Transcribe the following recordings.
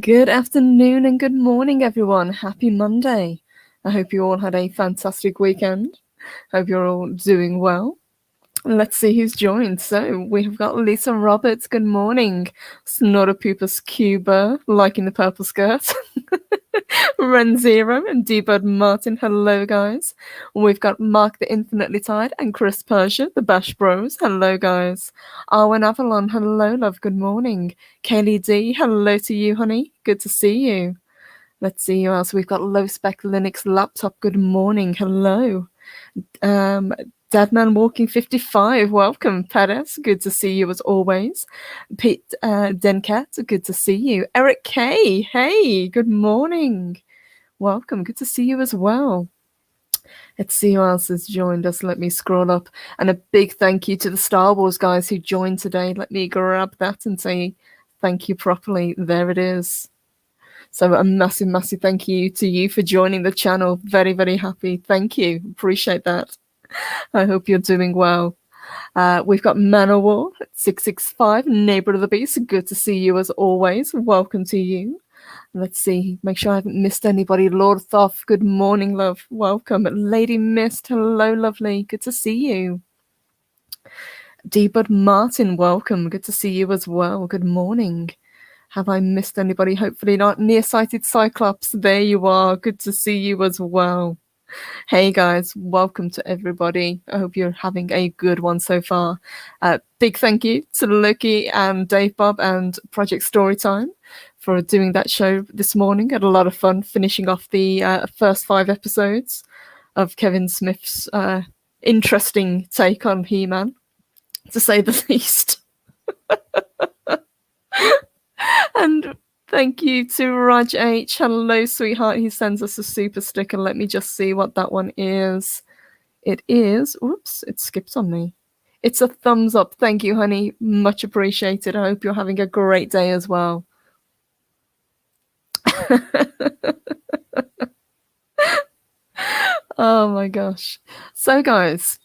Good afternoon and good morning, everyone. Happy Monday. I hope you all had a fantastic weekend. Hope you're all doing well. Let's see who's joined. So we have got Lisa Roberts. Good morning. Snorapoopas Cuba, liking the purple skirt. Ren Zero and D-Bud Martin. Hello, guys. We've got Mark the Infinitely Tired and Chris Persia, the Bash Bros. Hello, guys. Arwen Avalon. Hello, love. Good morning. Kaylee D. Hello to you, honey. Good to see you. Let's see who else. We've got Low Spec Linux Laptop. Good morning. Hello. Deadman Walking 55, welcome. Perez, good to see you as always. Pete Dencat, good to see you. Eric K, hey, good morning. Welcome, good to see you as well. Let's see who else has joined us. Let me scroll up. And a big thank you to the Star Wars guys who joined today. Let me grab that and say thank you properly. There it is. So a massive, massive thank you to you for joining the channel. Very, very happy. Thank you. Appreciate that. I hope you're doing well. We've got Manowar 665, Neighbor of the Beast. Good to see you as always. Welcome to you. Let's see. Make sure I haven't missed anybody. Lord Thoth, good morning, love. Welcome. Lady Mist, hello, lovely. Good to see you. D-Bud Martin, welcome. Good to see you as well. Good morning. Have I missed anybody? Hopefully not. Nearsighted Cyclops, there you are. Good to see you as well. Hey guys, welcome to everybody. I hope you're having a good one so far. Big thank you to Loki and Dave Bob and Project Storytime for doing that show this morning. Had a lot of fun finishing off the first 5 episodes of Kevin Smith's interesting take on He-Man, to say the least. And thank you to Raj H. Hello, sweetheart. He sends us a super sticker. Let me just see what that one is. It is, oops, it skipped on me. It's a thumbs up. Thank you, honey. Much appreciated. I hope you're having a great day as well. Oh my gosh. So guys,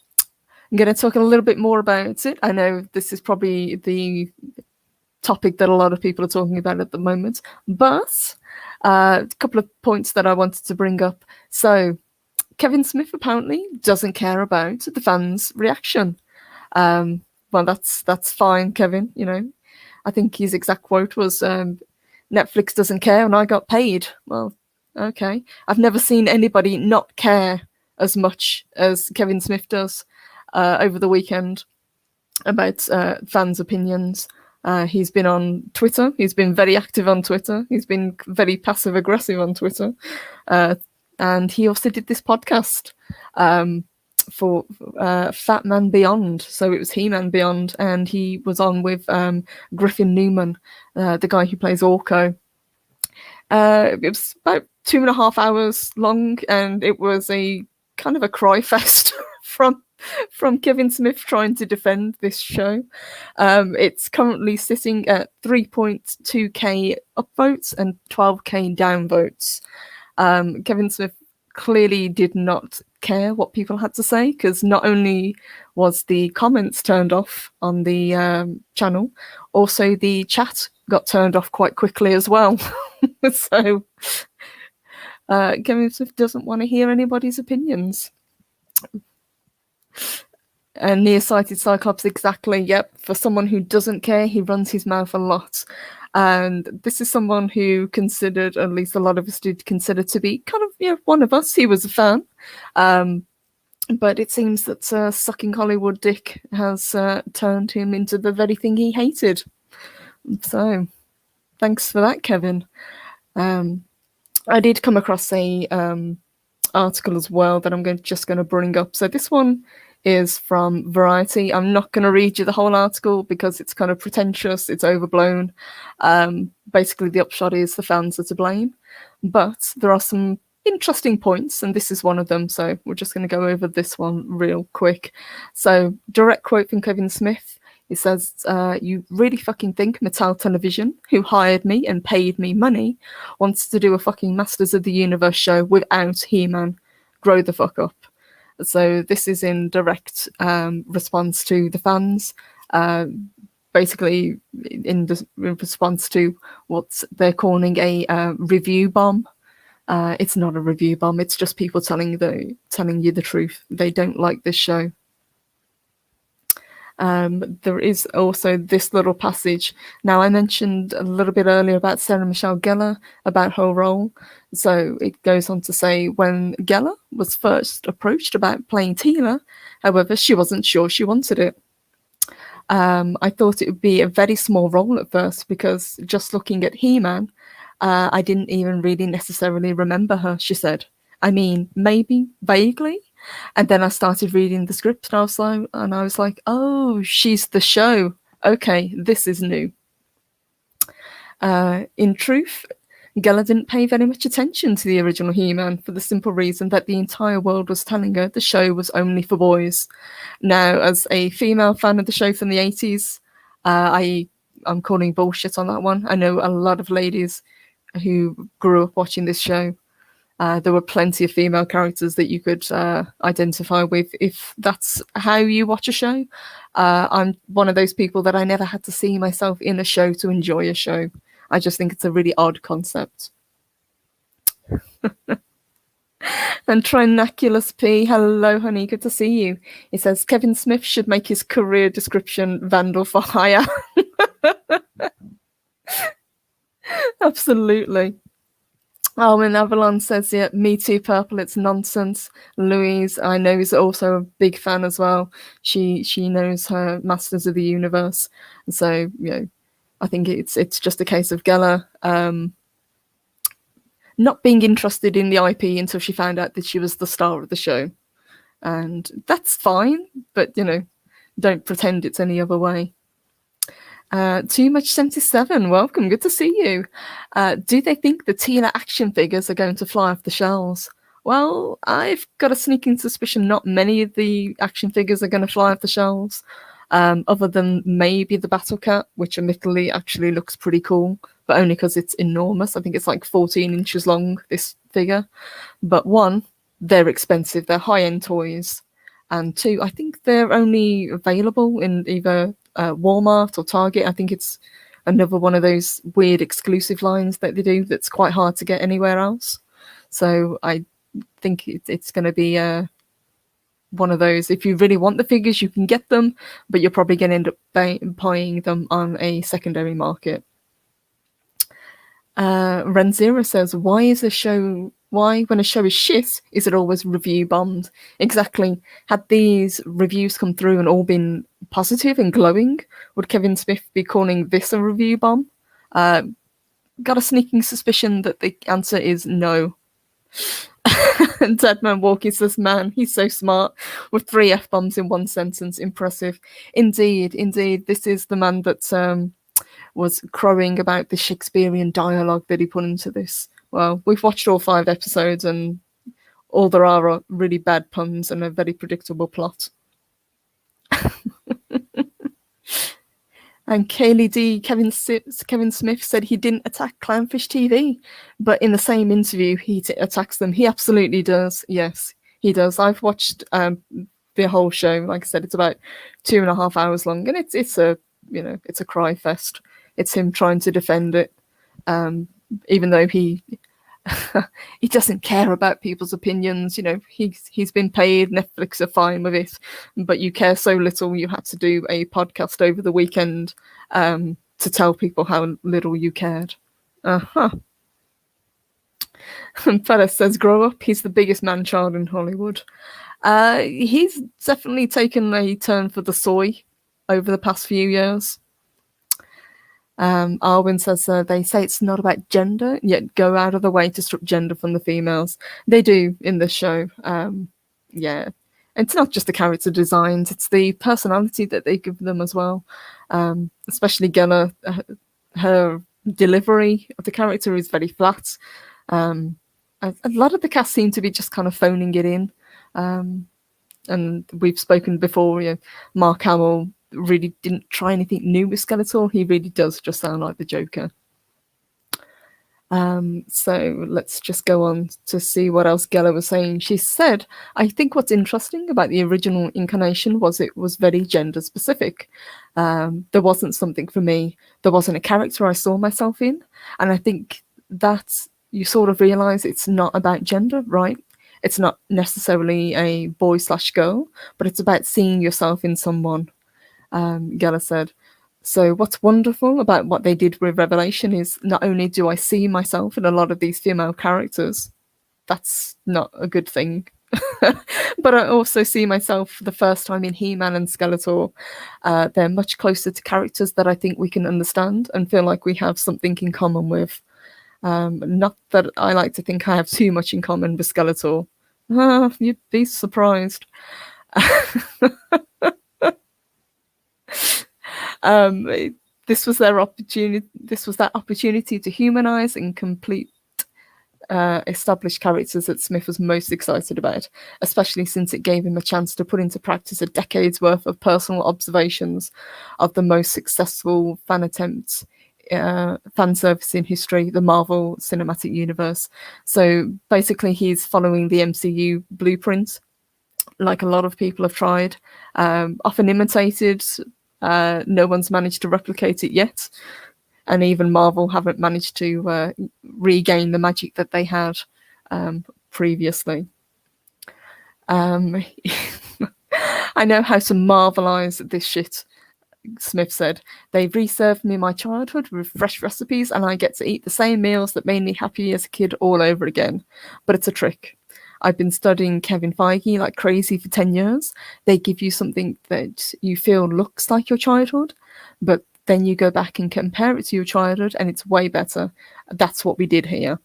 I'm going to talk a little bit more about it. I know this is probably the topic that a lot of people are talking about at the moment, but a couple of points that I wanted to bring up. So Kevin Smith apparently doesn't care about the fans' reaction. Well, that's fine, Kevin. You know, I think his exact quote was, Netflix doesn't care and I got paid. Well, okay. I've never seen anybody not care as much as Kevin Smith does over the weekend about fans' opinions. He's been on Twitter. He's been very active on Twitter. He's been very passive aggressive on Twitter. And he also did this podcast for Fat Man Beyond. So it was He-Man Beyond. And he was on with Griffin Newman, the guy who plays Orko. It was about 2.5 hours long. And it was a kind of a cry fest from Kevin Smith trying to defend this show. It's currently sitting at 3.2k upvotes and 12k downvotes. Kevin Smith clearly did not care what people had to say, because not only was the comments turned off on the channel, also the chat got turned off quite quickly as well. So Kevin Smith doesn't want to hear anybody's opinions. And Nearsighted Cyclops, exactly. Yep. For someone who doesn't care, he runs his mouth a lot. And this is someone who considered, at least a lot of us did consider, to be kind of, you know, one of us. He was a fan. But it seems that sucking Hollywood dick has turned him into the very thing he hated. So thanks for that, Kevin. I did come across a article as well that I'm just going to bring up. So this one is from Variety. I'm not going to read you the whole article because it's kind of pretentious, it's overblown. Basically, the upshot is the fans are to blame. But there are some interesting points, and this is one of them. So we're just going to go over this one real quick. So direct quote from Kevin Smith. He says, you really fucking think Mattel Television, who hired me and paid me money, wants to do a fucking Masters of the Universe show without He-Man? Grow the fuck up. So this is in direct response to the fans. basically in response to what they're calling a review bomb. It's not a review bomb. It's just people telling you the truth. They don't like this show. There is also this little passage. Now, I mentioned a little bit earlier about Sarah Michelle Gellar, about her role. So it goes on to say, when Gellar was first approached about playing Teela, however, she wasn't sure she wanted it. I thought it would be a very small role at first, because just looking at He-Man, I didn't even really necessarily remember her, she said. I mean, maybe vaguely. And then I started reading the script, and I was like, oh, she's the show. Okay, this is new. In truth, Gellar didn't pay very much attention to the original He-Man, for the simple reason that the entire world was telling her the show was only for boys. Now, as a female fan of the show from the 80s, I'm calling bullshit on that one. I know a lot of ladies who grew up watching this show. There were plenty of female characters that you could identify with if that's how you watch a show. I'm one of those people that I never had to see myself in a show to enjoy a show. I just think it's a really odd concept. And Trinaculus P, hello honey, good to see you. He says Kevin Smith should make his career description Vandal for hire. Absolutely. Oh, and Avalon says, yeah, me too, Purple, it's nonsense. Louise, I know, is also a big fan as well. She knows her Masters of the Universe. So, I think it's just a case of Gellar not being interested in the IP until she found out that she was the star of the show. And that's fine, but, don't pretend it's any other way. Too Much 77, welcome, good to see you. Do they think the Teela action figures are going to fly off the shelves? Well, I've got a sneaking suspicion not many of the action figures are going to fly off the shelves, other than maybe the Battle Cat, which admittedly actually looks pretty cool, but only because it's enormous. I think it's like 14 inches long, this figure. But one, they're expensive, they're high-end toys. And two, I think they're only available in either Walmart or Target. I think it's another one of those weird exclusive lines that they do that's quite hard to get anywhere else. So I think it's going to be one of those. If you really want the figures, you can get them, but you're probably going to end up buying them on a secondary market. Renzira says, why, when a show is shit, is it always review bombed? Exactly. Had these reviews come through and all been positive and glowing, would Kevin Smith be calling this a review bomb? Got a sneaking suspicion that the answer is no. And Deadman Walkie says, man, he's so smart, with 3 F-bombs in one sentence. Impressive. Indeed. This is the man that was crowing about the Shakespearean dialogue that he put into this. Well, we've watched all 5 episodes, and all there are really bad puns and a very predictable plot. And Kaylee D, Kevin Smith said he didn't attack Clownfish TV, but in the same interview he attacks them. He absolutely does. Yes, he does. I've watched the whole show. Like I said, it's about 2.5 hours long, and it's a cry fest. It's him trying to defend it, even though he doesn't care about people's opinions. He's been paid. Netflix are fine with it, but you care so little. You had to do a podcast over the weekend to tell people how little you cared. Perez says, grow up. He's the biggest man-child in Hollywood. He's definitely taken a turn for the soy over the past few years. Arwin says, they say it's not about gender, yet go out of the way to strip gender from the females. They do in this show. Yeah. It's not just the character designs, it's the personality that they give them as well. Especially Gellar, her delivery of the character is very flat. A lot of the cast seem to be just kind of phoning it in. And we've spoken before, Mark Hamill really didn't try anything new with Skeletor. He really does just sound like the Joker. So let's just go on to see what else Geller was saying. She said, I think what's interesting about the original incarnation was it was very gender specific. There wasn't something for me. There wasn't a character I saw myself in. And I think that you sort of realize it's not about gender, right? It's not necessarily a boy/girl, but it's about seeing yourself in someone, Geller said. So what's wonderful about what they did with Revelation is not only do I see myself in a lot of these female characters, that's not a good thing, but I also see myself for the first time in He-Man and Skeletor. They're much closer to characters that I think we can understand and feel like we have something in common with. Not that I like to think I have too much in common with Skeletor. You'd be surprised. This was their opportunity. This was that opportunity to humanize and complete established characters that Smith was most excited about, especially since it gave him a chance to put into practice a decade's worth of personal observations of the most successful fan attempts, fan service in history, the Marvel Cinematic Universe. So basically, he's following the MCU blueprint, like a lot of people have tried, often imitated. No one's managed to replicate it yet, and even Marvel haven't managed to regain the magic that they had previously. I know how to marvelize this shit, Smith said. They've reserved me my childhood with fresh recipes, and I get to eat the same meals that made me happy as a kid all over again. But it's a trick. I've been studying Kevin Feige like crazy for 10 years. They give you something that you feel looks like your childhood, but then you go back and compare it to your childhood and it's way better. That's what we did here.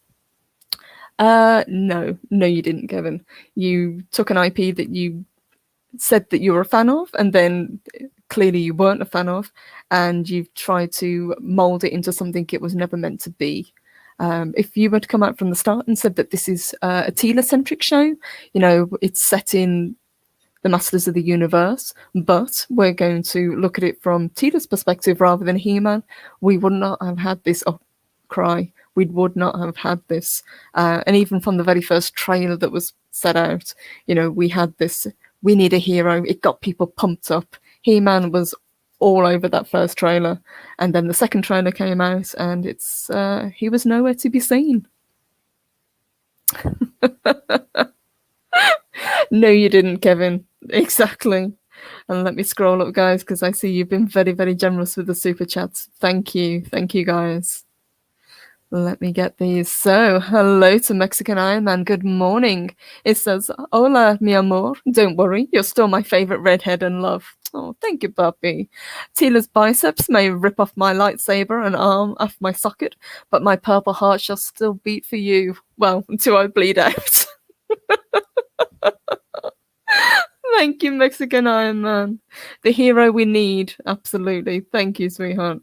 No, you didn't, Kevin. You took an IP that you said that you were a fan of, and then clearly you weren't a fan of, and you've tried to mold it into something it was never meant to be. If you had come out from the start and said that this is a Teela-centric show, it's set in the Masters of the Universe, but we're going to look at it from Teela's perspective rather than He-Man, we would not have had this cry. We would not have had this. And even from the very first trailer that was set out, we had this, we need a hero. It got people pumped up. He-Man was all over that first trailer. And then the second trailer came out and he was nowhere to be seen. No, you didn't, Kevin. Exactly. And let me scroll up, guys, because I see you've been very, very generous with the super chats. Thank you, guys. Let me get these. So, hello to Mexican Iron Man. Good morning. It says, "Hola, mi amor. Don't worry, you're still my favorite redhead and love." Oh, thank you, puppy. Teela's biceps may rip off my lightsaber and arm off my socket, but my purple heart shall still beat for you. Well, until I bleed out. Thank you, Mexican Iron Man. The hero we need. Absolutely. Thank you, sweetheart.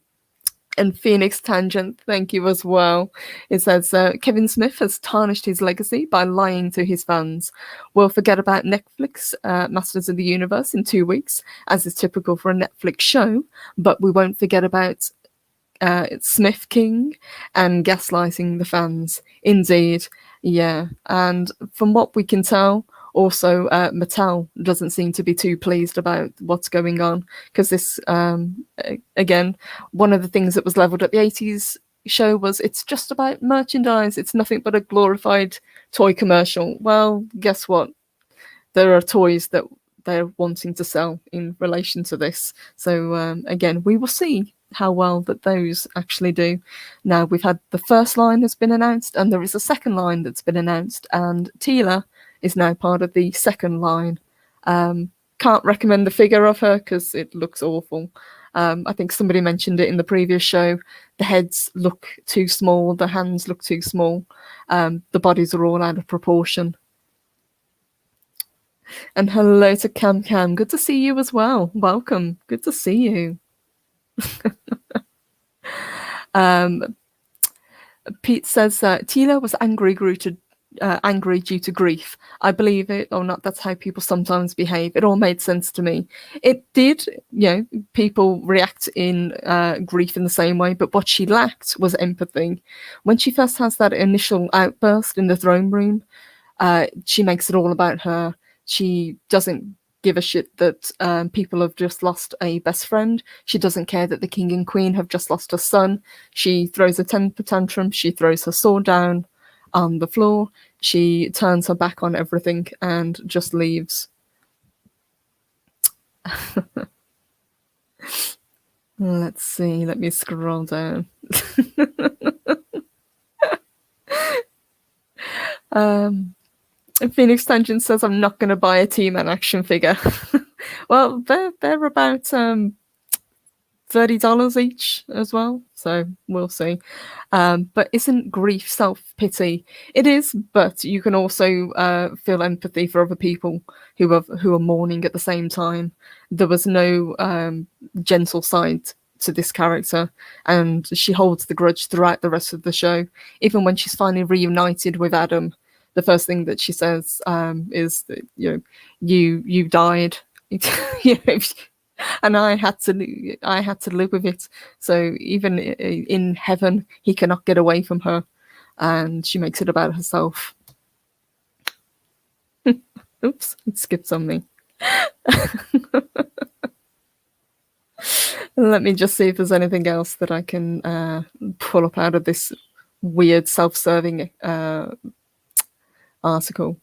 And Phoenix Tangent, thank you as well. It says, Kevin Smith has tarnished his legacy by lying to his fans. We'll forget about Netflix Masters of the Universe in 2 weeks, as is typical for a Netflix show, but we won't forget about Smith King and gaslighting the fans. Indeed, yeah. And from what we can tell, also, Mattel doesn't seem to be too pleased about what's going on, because this, again, one of the things that was leveled at the 80s show was it's just about merchandise. It's nothing but a glorified toy commercial. Well, guess what? There are toys that they're wanting to sell in relation to this. So, again, we will see how well that those actually do. Now, we've had the first line that's been announced, and there is a second line that's been announced, and Teela is now part of the second line. Can't recommend the figure of her because it looks awful. I think somebody mentioned it in the previous show. The heads look too small, the hands look too small. The bodies are all out of proportion. And hello to Cam Cam. Good to see you as well. Welcome. Good to see you. Pete says Teela was angry Groot angry due to grief. I believe it or not, that's how people sometimes behave. It all made sense to me. It did, people react in grief in the same way, but what she lacked was empathy. When she first has that initial outburst in the throne room, she makes it all about her. She doesn't give a shit that people have just lost a best friend. She doesn't care that the king and queen have just lost a son. She throws a temper tantrum. She throws her sword down on the floor. She turns her back on everything and just leaves. Let's see. Let me scroll down. Phoenix Tangent says, I'm not going to buy a T-Man action figure. Well, they're about $30 each as well, so we'll see. But isn't grief self-pity? It is, but you can also feel empathy for other people who are mourning at the same time. There was no gentle side to this character, and she holds the grudge throughout the rest of the show. Even when she's finally reunited with Adam, the first thing that she says is that you died. And I had to live with it. So even in heaven, he cannot get away from her, and she makes it about herself. Oops, it skipped something. Let me just see if there's anything else that I can pull up out of this weird self-serving article.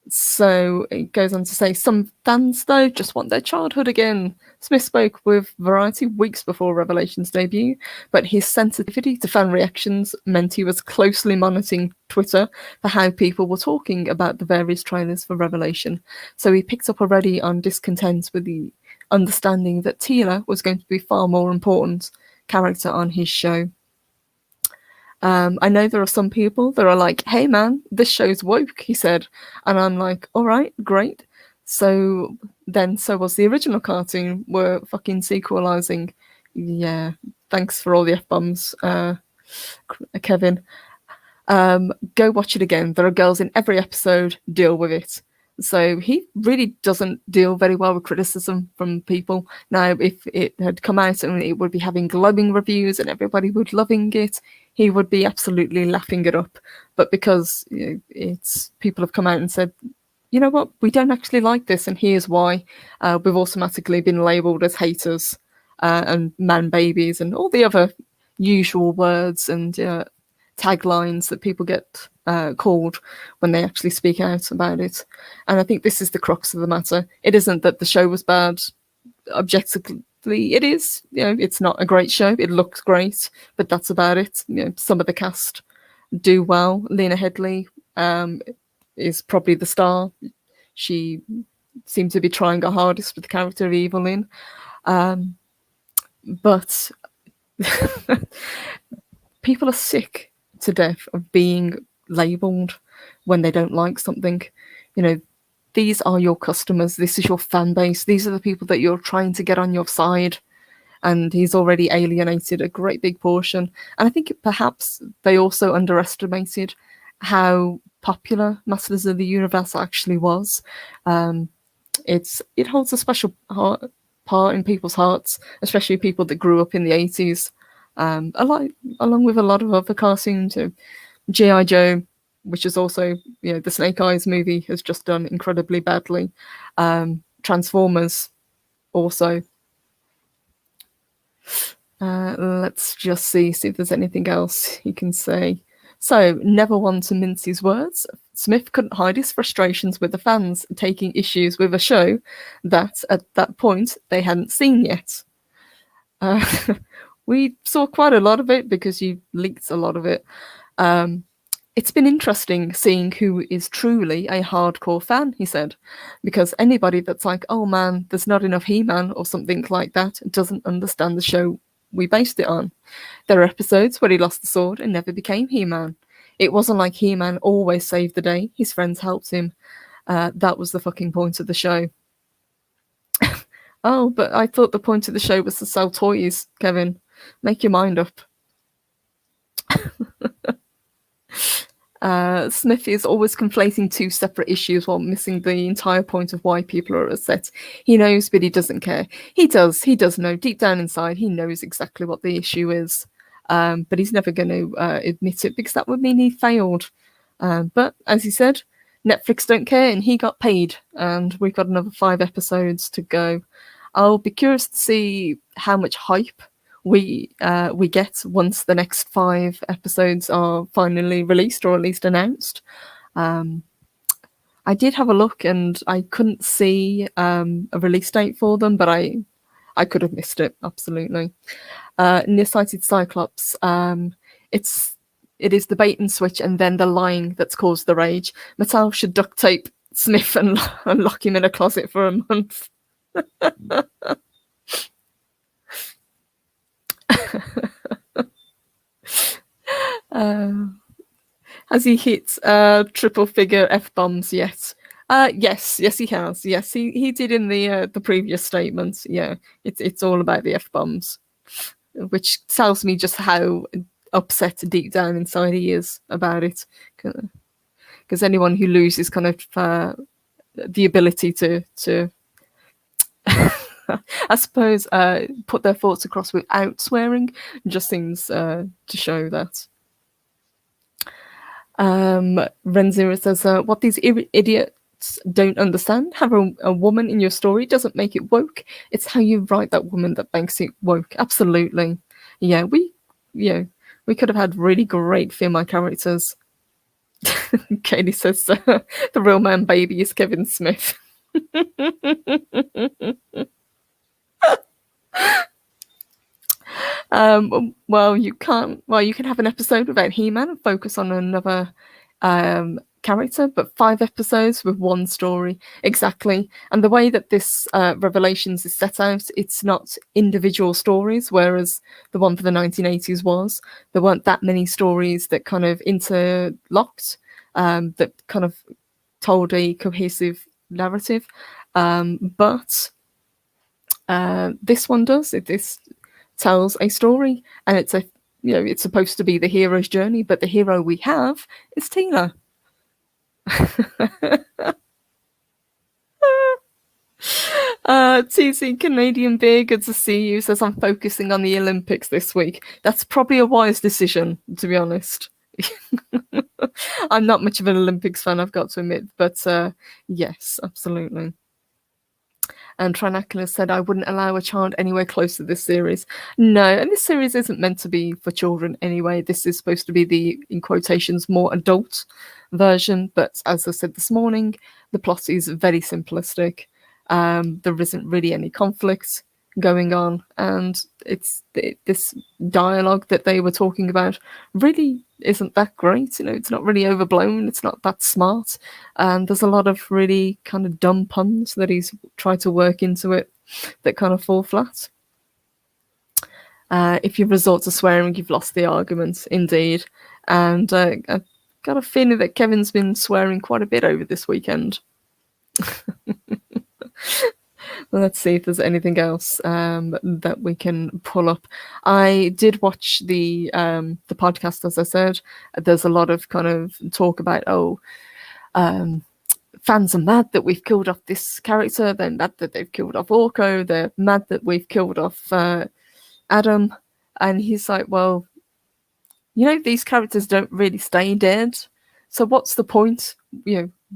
So it goes on to say, some fans, though, just want their childhood again. Smith spoke with Variety weeks before Revelation's debut, but his sensitivity to fan reactions meant he was closely monitoring Twitter for how people were talking about the various trailers for Revelation. So he picked up already on discontent with the understanding that Teela was going to be far more important character on his show. I know there are some people that are like, hey man, this show's woke, he said. And I'm like, all right, great. So was the original cartoon. We're fucking sequelizing. Yeah, thanks for all the F-bombs, Kevin. Go watch it again. There are girls in every episode. Deal with it. So he really doesn't deal very well with criticism from people. Now, if it had come out and it would be having glowing reviews and everybody would loving it, he would be absolutely laughing it up. But because it's people have come out and said, you know what, we don't actually like this, and here's why, we've automatically been labelled as haters and man babies and all the other usual words and taglines that people get called when they actually speak out about it. And I think this is the crux of the matter. It isn't that the show was bad. Objectively, it is. It's not a great show. It looks great, but that's about it. Some of the cast do well. Lena Headey is probably the star. She seemed to be trying her hardest with the character of Evelyn. But people are sick to death of being labelled when they don't like something. These are your customers. This is your fan base. These are the people that you're trying to get on your side. And he's already alienated a great big portion. And I think perhaps they also underestimated how popular Masters of the Universe actually was. It holds a special part in people's hearts, especially people that grew up in the 80s. Along with a lot of other cartoons. G.I. Joe, which is also, the Snake Eyes movie has just done incredibly badly. Transformers also. Let's just see if there's anything else he can say. So, never one to mince his words, Smith couldn't hide his frustrations with the fans taking issues with a show that, at that point, they hadn't seen yet. We saw quite a lot of it because you leaked a lot of it. It's been interesting seeing who is truly a hardcore fan, he said, because anybody that's like, oh man, there's not enough He-Man or something like that doesn't understand the show we based it on. There are episodes where he lost the sword and never became He-Man. It wasn't like He-Man always saved the day. His friends helped him. That was the fucking point of the show. Oh, but I thought the point of the show was to sell toys, Kevin. Make your mind up. Smith is always conflating two separate issues while missing the entire point of why people are upset. He knows, but he doesn't care. He does know. Deep down inside, he knows exactly what the issue is. But he's never going to admit it, because that would mean he failed. But as he said, Netflix don't care, and he got paid. And we've got another 5 episodes to go. I'll be curious to see how much hype we get once the next 5 episodes are finally released, or at least announced. I did have a look, and I couldn't see a release date for them, but I could have missed it, absolutely. Nearsighted Cyclops. It is the bait and switch and then the lying that's caused the rage. Mattel should duct tape Smith and lock him in a closet for a month. Has he hit triple figure F-bombs yet? Yes, he has. Yes, he did in the previous statement. Yeah, it's all about the F-bombs, which tells me just how upset deep down inside he is about it. Because anyone who loses kind of the ability to I suppose put their thoughts across without swearing just seems to show that. Renzira says, what these idiots don't understand, have a woman in your story doesn't make it woke. It's how you write that woman that makes it woke. Absolutely. Yeah, we could have had really great female characters. Katie says, the real man baby is Kevin Smith. Well, you can have an episode without He-Man and focus on another character, but 5 episodes with one story. Exactly. And the way that this Revelations is set out, it's not individual stories, whereas the one for the 1980s was. There weren't that many stories that kind of interlocked, that kind of told a cohesive narrative. But this one does. This tells a story, and it's it's supposed to be the hero's journey, but the hero we have is Tina. TC Canadian Beer, good to see you, says I'm focusing on the Olympics this week. That's probably a wise decision, to be honest. I'm not much of an Olympics fan, I've got to admit, but yes, absolutely. And Trinaculus said, I wouldn't allow a child anywhere close to this series. No, and this series isn't meant to be for children anyway. This is supposed to be the, in quotations, more adult version. But as I said this morning, the plot is very simplistic. There isn't really any conflict going on. And this dialogue that they were talking about really isn't that great. It's not really overblown. It's not that smart. And there's a lot of really kind of dumb puns that he's tried to work into it that kind of fall flat. If you resort to swearing, you've lost the argument, indeed. And I've got a feeling that Kevin's been swearing quite a bit over this weekend. Well, let's see if there's anything else that we can pull up. I did watch the podcast, as I said. There's a lot of kind of talk about, fans are mad that we've killed off this character. They're mad that they've killed off Orko. They're mad that we've killed off Adam. And he's like, well, these characters don't really stay dead. So what's the point?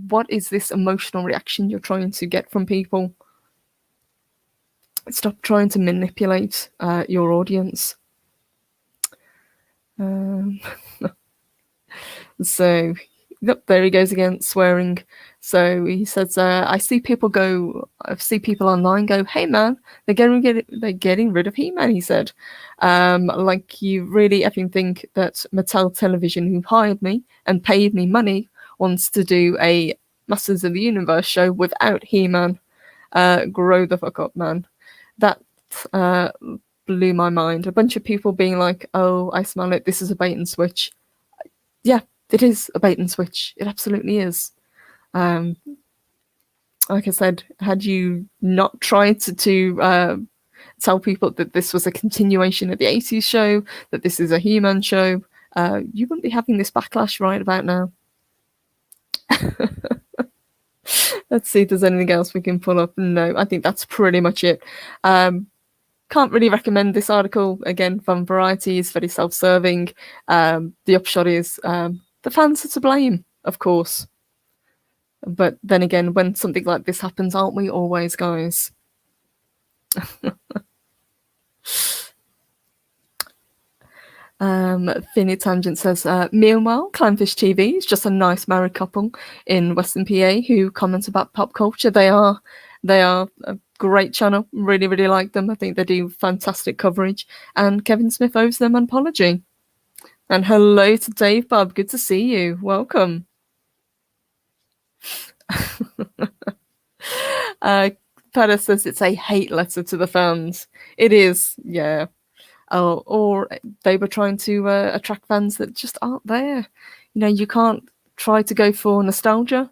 What is this emotional reaction you're trying to get from people? Stop trying to manipulate your audience. So, yep, there he goes again, swearing. So he says, I see people online go, hey man, they're getting rid of He-Man, he said. Like you really effing think that Mattel Television, who hired me and paid me money, wants to do a Masters of the Universe show without He-Man. Grow the fuck up, man. That blew my mind. A bunch of people being like, oh, I smell it, this is a bait and switch. Yeah, it is a bait and switch. It absolutely is. Like I said, had you not tried to tell people that this was a continuation of the 80's show, that this is a He-Man show, you wouldn't be having this backlash right about now. Let's see if there's anything else we can pull up. No, I think that's pretty much it. Can't really recommend this article. Again, from Variety, is very self-serving. The upshot is the fans are to blame, of course. But then again, when something like this happens, aren't we always, guys? Finny Tangent says, meanwhile, Clownfish TV is just a nice married couple in Western PA who comment about pop culture. They are a great channel. Really, really like them. I think they do fantastic coverage. And Kevin Smith owes them an apology. And hello to Dave Bob. Good to see you. Welcome. Petta says it's a hate letter to the fans. It is, yeah. Or they were trying to attract fans that just aren't there. You know, you can't try to go for nostalgia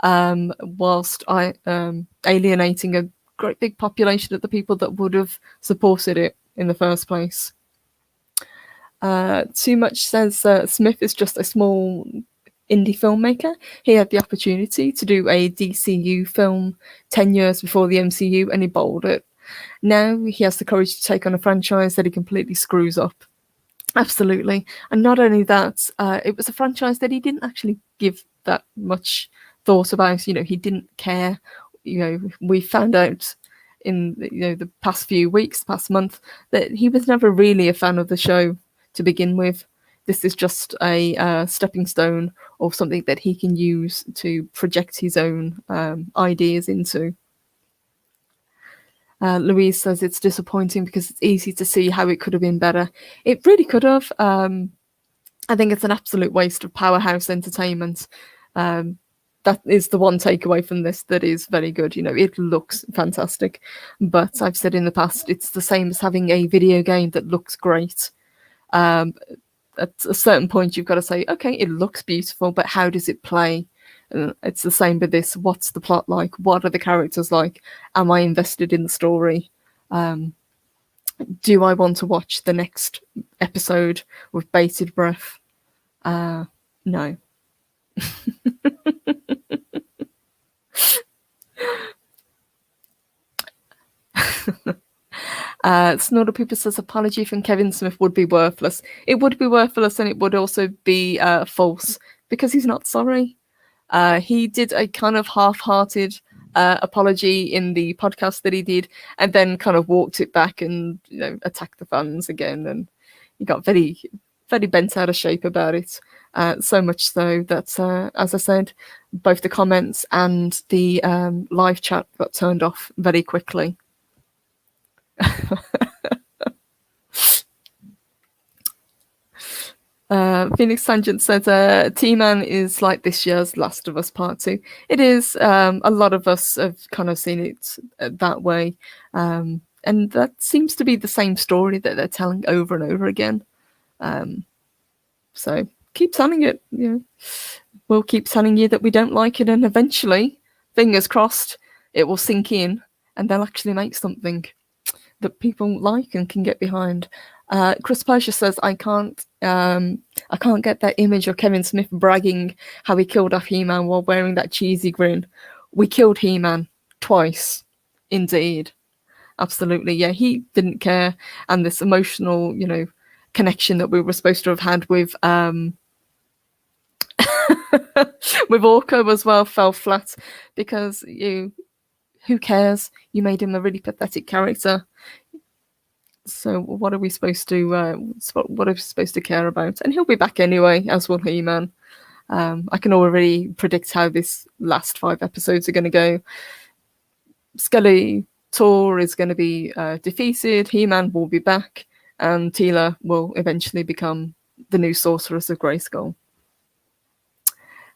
whilst alienating a great big population of the people that would have supported it in the first place. Too Much says Smith is just a small indie filmmaker. He had the opportunity to do a DCU film 10 years before the MCU and he bowled it. Now he has the courage to take on a franchise that he completely screws up. Absolutely. And not only that, it was a franchise that he didn't actually give that much thought about. You know, he didn't care. You know, we found out in the past few weeks, past month, that he was never really a fan of the show to begin with. This is just a stepping stone or something that he can use to project his own ideas into. Louise says it's disappointing because it's easy to see how it could have been better. It really could have. I think it's an absolute waste of powerhouse entertainment. That is the one takeaway from this that is very good. You know, it looks fantastic. But I've said in the past, it's the same as having a video game that looks great. At a certain point, you've got to say, okay, it looks beautiful, but how does it play? It's the same with this. What's the plot like? What are the characters like? Am I invested in the story? Do I want to watch the next episode with bated breath? No. Snorter Pooper says apology from Kevin Smith would be worthless. It would be worthless and it would also be false because he's not sorry. He did a kind of half-hearted apology in the podcast that he did, and then kind of walked it back and attacked the fans again, and he got very, very bent out of shape about it. So much so that, as I said, both the comments and the live chat got turned off very quickly. Phoenix Tangent says T-Man is like this year's Last of Us Part 2. It is. A lot of us have kind of seen it that way. And that seems to be the same story that they're telling over and over again. So keep telling it. You know. We'll keep telling you that we don't like it, and eventually, fingers crossed, it will sink in and they'll actually make something that people like and can get behind. Chris Pleasure says, I can't get that image of Kevin Smith bragging how he killed off He-Man while wearing that cheesy grin. We killed He-Man twice. Indeed. Absolutely. Yeah, he didn't care. And this emotional, connection that we were supposed to have had with with Orko as well fell flat because who cares? You made him a really pathetic character. So what are we supposed to care about? And he'll be back anyway, as will He-Man. I can already predict how this last 5 episodes are going to go. Skeletor is going to be defeated. He-Man will be back, and Teela will eventually become the new Sorceress of Grayskull.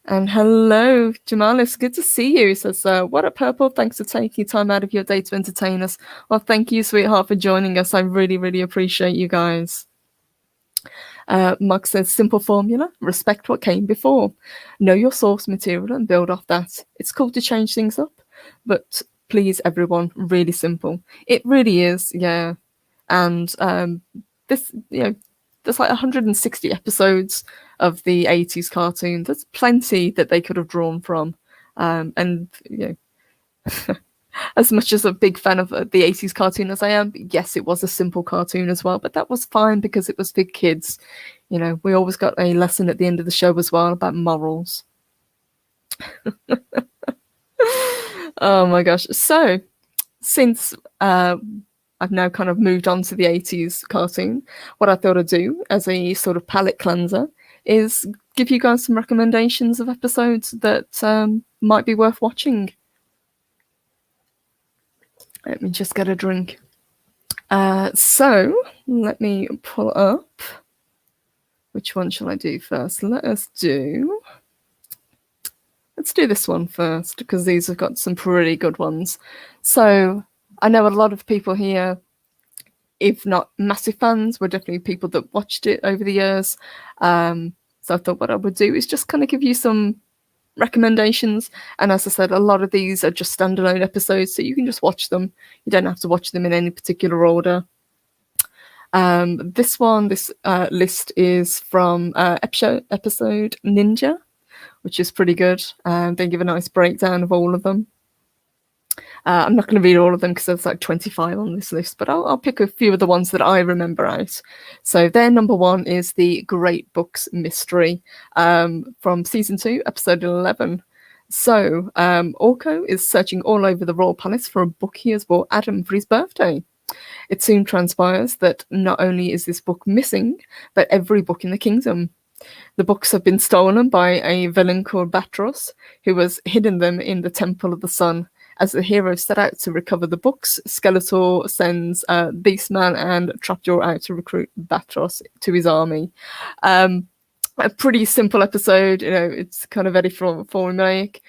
And hello, Jamalis. Good to see you. He says, what up, Purple? Thanks for taking time out of your day to entertain us. Well, thank you, sweetheart, for joining us. I really, really appreciate you guys. Mug says, simple formula, respect what came before. Know your source material and build off that. It's cool to change things up, but please, everyone, really simple. It really is, yeah. And this, there's like 160 episodes of the 80s cartoon. There's plenty that they could have drawn from. And, you know, as much as a big fan of the 80s cartoon as I am, yes, it was a simple cartoon as well, but that was fine because it was for kids. You know, we always got a lesson at the end of the show as well about morals. Oh my gosh. So, since I've now kind of moved on to the 80s cartoon, what I thought I'd do as a sort of palate cleanser is give you guys some recommendations of episodes that might be worth watching. Let me just get a drink. So let me pull up. Which one shall I do first? Let's do this one first, because these have got some pretty good ones. So I know a lot of people here, if not massive fans, were definitely people that watched it over the years. So I thought what I would do is just kind of give you some recommendations. And as I said, a lot of these are just standalone episodes, so you can just watch them. You don't have to watch them in any particular order. This list is from episode Ninja, which is pretty good. They give a nice breakdown of all of them. I'm not going to read all of them because there's like 25 on this list, but I'll pick a few of the ones that I remember out. So their number one is the Great Books Mystery from season 2, episode 11. So Orko is searching all over the royal palace for a book he has bought Adam for his birthday. It soon transpires that not only is this book missing, but every book in the kingdom. The books have been stolen by a villain called Batros, who has hidden them in the Temple of the Sun. As the heroes set out to recover the books, Skeletor sends Beastman and Trapjaw out to recruit Batros to his army. A pretty simple episode, you know, it's kind of very formulaic.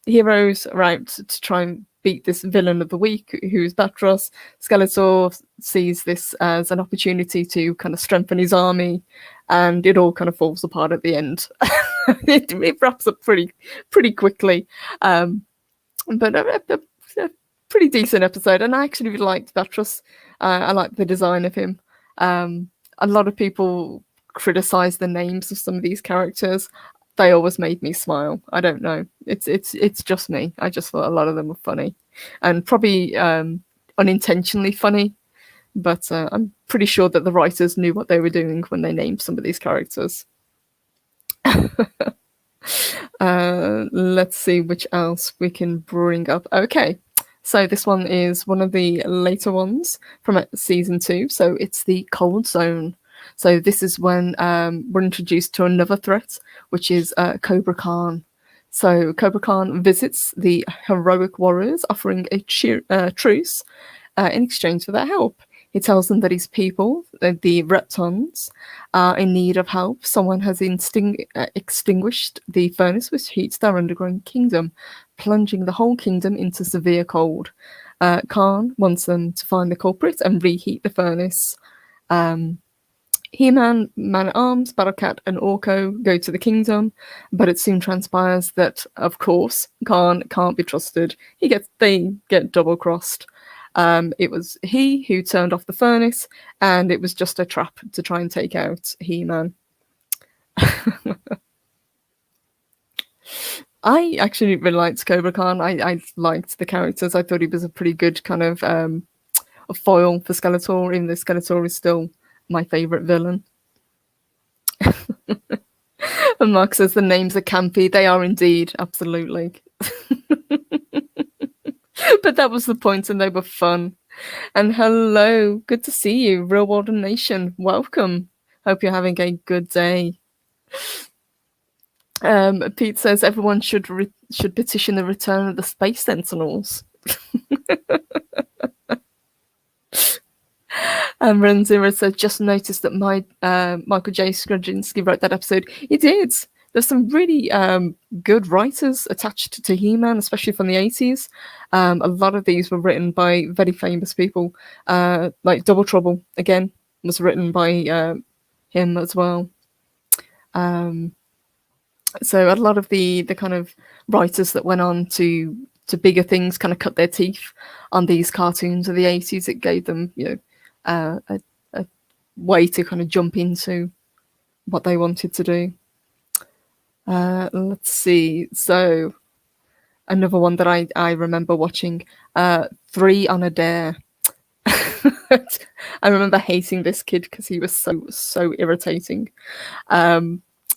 Heroes are out to try and beat this villain of the week, who's Batros. Skeletor sees this as an opportunity to kind of strengthen his army, and it all kind of falls apart at the end. it wraps up pretty quickly. But a pretty decent episode, and I actually really liked Batros. I like the design of him. A lot of people criticize the names of some of these characters. They always made me smile. I don't know. It's just me. I just thought a lot of them were funny, and probably unintentionally funny. But I'm pretty sure that the writers knew what they were doing when they named some of these characters. Let's see which else we can bring up. Okay, so this one is one of the later ones from season 2. So it's the Cold Zone. So this is when we're introduced to another threat, which is Cobra Khan. So Cobra Khan visits the heroic warriors, offering a truce in exchange for their help. He tells them that his people, the Reptons, are in need of help. Someone has extinguished the furnace which heats their underground kingdom, plunging the whole kingdom into severe cold. Khan wants them to find the culprit and reheat the furnace. He-Man, Man-at-Arms, Battlecat, and Orko go to the kingdom, but it soon transpires that, of course, Khan can't be trusted. They get double-crossed. It was he who turned off the furnace, and it was just a trap to try and take out He-Man. I actually really liked Cobra Khan. I liked the characters. I thought he was a pretty good kind of a foil for Skeletor, even though Skeletor is still my favourite villain. And Mark says the names are campy. They are indeed, absolutely. But that was the point, and they were fun. And hello, good to see you, Real World Nation. Welcome. Hope you're having a good day. Pete says everyone should petition the return of the Space Sentinels. And Renzira says, just noticed that Michael J. Skrzynski wrote that episode. He did. There's some really good writers attached to He-Man, especially from the 80s. A lot of these were written by very famous people. Like Double Trouble, again, was written by him as well. So a lot of the kind of writers that went on to bigger things kind of cut their teeth on these cartoons of the 80s. It gave them, a way to kind of jump into what they wanted to do. Let's see. So another one that I remember watching, 3 on a Dare. I remember hating this kid because he was so irritating.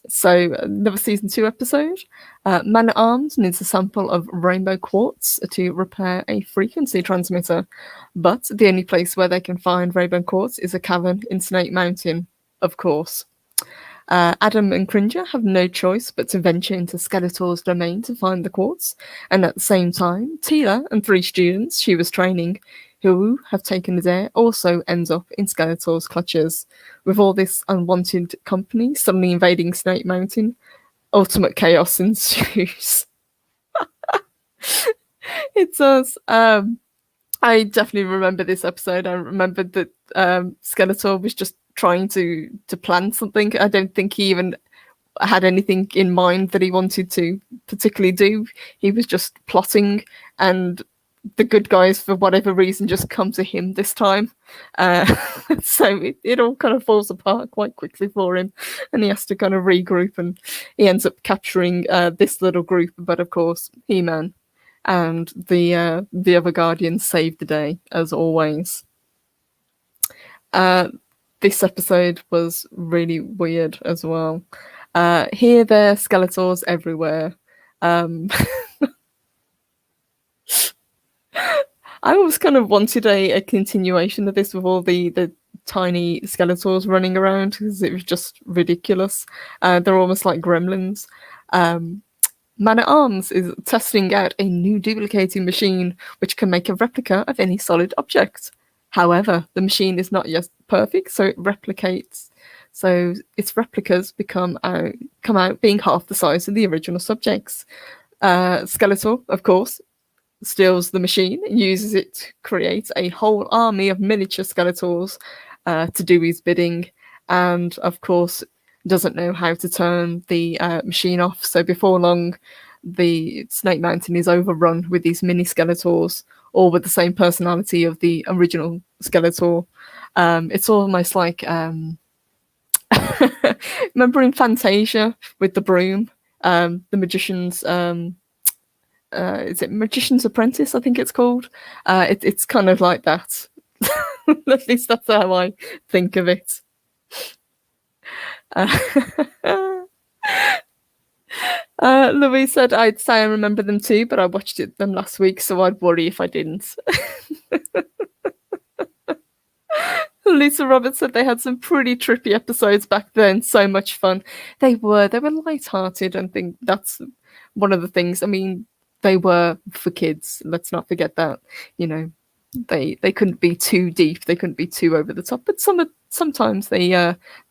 So another season 2 episode. Man at Arms needs a sample of rainbow quartz to repair a frequency transmitter, but the only place where they can find rainbow quartz is a cavern in Snake Mountain, of course. Adam and Cringer have no choice but to venture into Skeletor's domain to find the quartz, and at the same time, Tila and 3 students she was training, who have taken the dare, also ends up in Skeletor's clutches. With all this unwanted company suddenly invading Snake Mountain, ultimate chaos ensues. It does. I definitely remember this episode. I remembered that Skeletor was just trying to plan something. I don't think he even had anything in mind that he wanted to particularly do. He was just plotting, and the good guys, for whatever reason, just come to him this time. So it all kind of falls apart quite quickly for him, and he has to kind of regroup, and he ends up capturing this little group. But of course, He-Man and the other Guardians save the day, as always. This episode was really weird as well. Here, there, Skeletors everywhere. I always kind of wanted a continuation of this with all the tiny Skeletors running around, because it was just ridiculous. They're almost like gremlins. Man at Arms is testing out a new duplicating machine which can make a replica of any solid object. However, the machine is not yet perfect, so it replicates. So its replicas come out being half the size of the original subjects. Skeletor, of course, steals the machine and uses it to create a whole army of miniature Skeletors to do his bidding, and of course doesn't know how to turn the machine off. So before long, the Snake Mountain is overrun with these mini Skeletors, all with the same personality of the original Skeletor. It's almost like remember in Fantasia with the broom, the magician's is it Magician's Apprentice, I think it's called. It's kind of like that. At least that's how I think of it. Louise said, I'd say I remember them too, but I watched them last week, so I'd worry if I didn't. Lisa Roberts said they had some pretty trippy episodes back then. So much fun. They were light-hearted, and I think that's one of the things. I mean, they were for kids. Let's not forget that. You know, they couldn't be too deep. They couldn't be too over the top. But sometimes they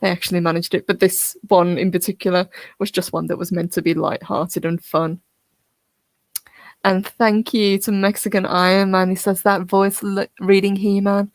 actually managed it. But this one in particular was just one that was meant to be light-hearted and fun. And thank you to Mexican Iron Man. He says that voice reading He-Man.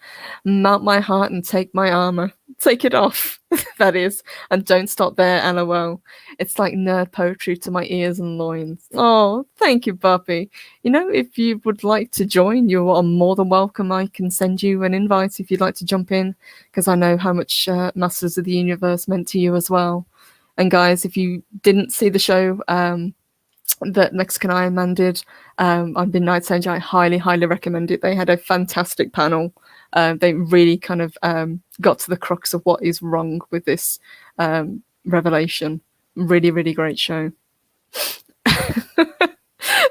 Melt my heart and take my armor. Take it off, that is. And don't stop there, LOL. It's like nerd poetry to my ears and loins. Oh, thank you, Buppy. You know, if you would like to join, you are more than welcome. I can send you an invite if you'd like to jump in, because I know how much Masters of the Universe meant to you as well. And guys, if you didn't see the show, that Mexican Iron Man did on Midnight Angel, I highly recommend it. They had a fantastic panel. They really kind of got to the crux of what is wrong with this revelation. Really great show.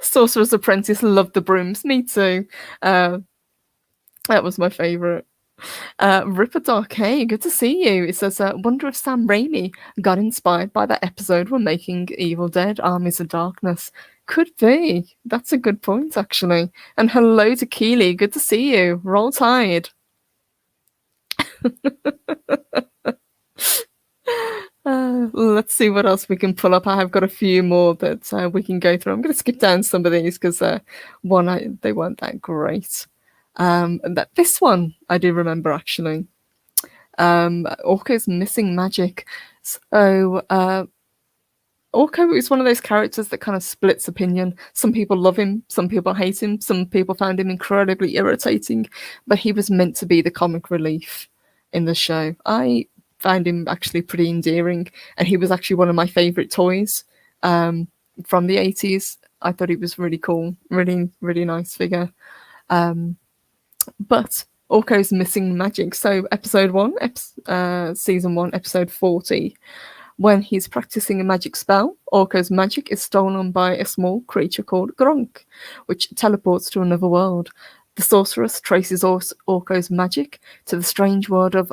Sorcerer's Apprentice, loved the brooms. Me too. That was my favourite. Ripper Dark, hey, good to see you. It says, wonder if Sam Raimi got inspired by that episode when making Evil Dead Armies of Darkness. Could be. That's a good point, actually. And hello to Keely, good to see you. Roll Tide. Let's see what else we can pull up. I have got a few more that we can go through. I'm going to skip down some of these because they weren't that great. And this one I do remember, actually. Orko's Missing Magic. So Orko is one of those characters that kind of splits opinion. Some people love him, some people hate him, some people found him incredibly irritating, but he was meant to be the comic relief in the show. I found him actually pretty endearing, and he was actually one of my favourite toys from the 80s. I thought he was really cool, really, really nice figure. But Orko's missing magic. So episode 1, season 1, episode 40. When he's practicing a magic spell, Orko's magic is stolen by a small creature called Gronk, which teleports to another world. The sorceress traces Orko's magic to the strange world of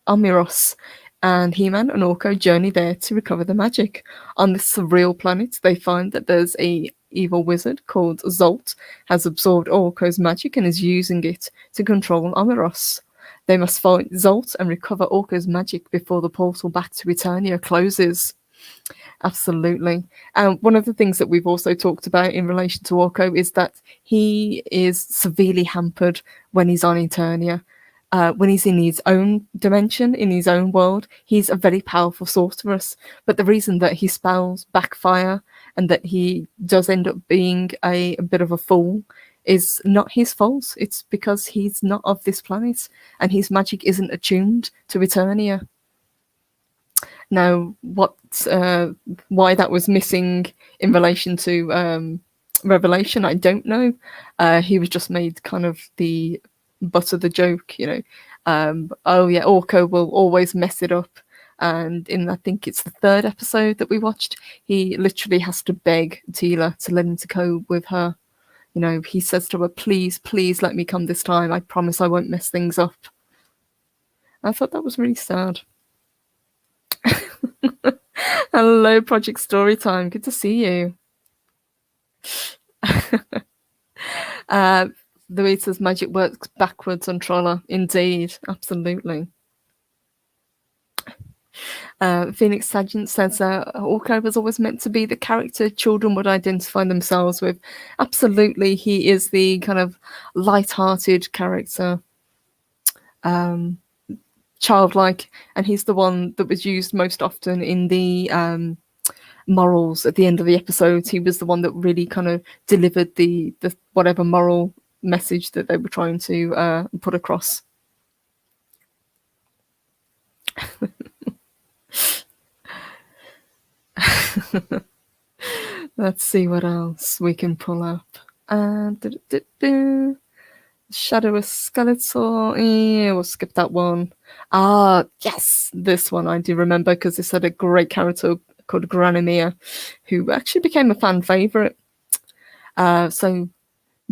Almiros, and He-Man and Orko journey there to recover the magic. On this surreal planet, they find that there's a evil wizard called Zolt has absorbed Orko's magic and is using it to control Almiros. They must fight Zolt and recover Orko's magic before the portal back to Eternia closes. Absolutely. And one of the things that we've also talked about in relation to Orko is that he is severely hampered when he's on Eternia. When he's in his own dimension, in his own world, he's a very powerful sorceress. But the reason that his spells backfire and that he does end up being a bit of a fool is not his fault. It's because he's not of this planet and his magic isn't attuned to Eternia. Now, why that was missing in relation to Revelation, I don't know. He was just made kind of the butt of the joke, oh yeah, Orko will always mess it up. And I think it's the 3rd episode that we watched, he literally has to beg Teela to let him to go with her. He says to her, please let me come this time. I promise I won't mess things up. I thought that was really sad. Hello, Project Storytime. Good to see you. Louise says magic works backwards on Troller. Indeed, absolutely. Phoenix Sargent says Orko was always meant to be the character children would identify themselves with. Absolutely, he is the kind of light-hearted character, childlike, and he's the one that was used most often in the morals at the end of the episodes. He was the one that really kind of delivered the whatever moral message that they were trying to put across. Let's see what else we can pull up. Shadow of Skeletor. Yeah, we'll skip that one. Yes, this one I do remember because this had a great character called Granomir, who actually became a fan favourite. So,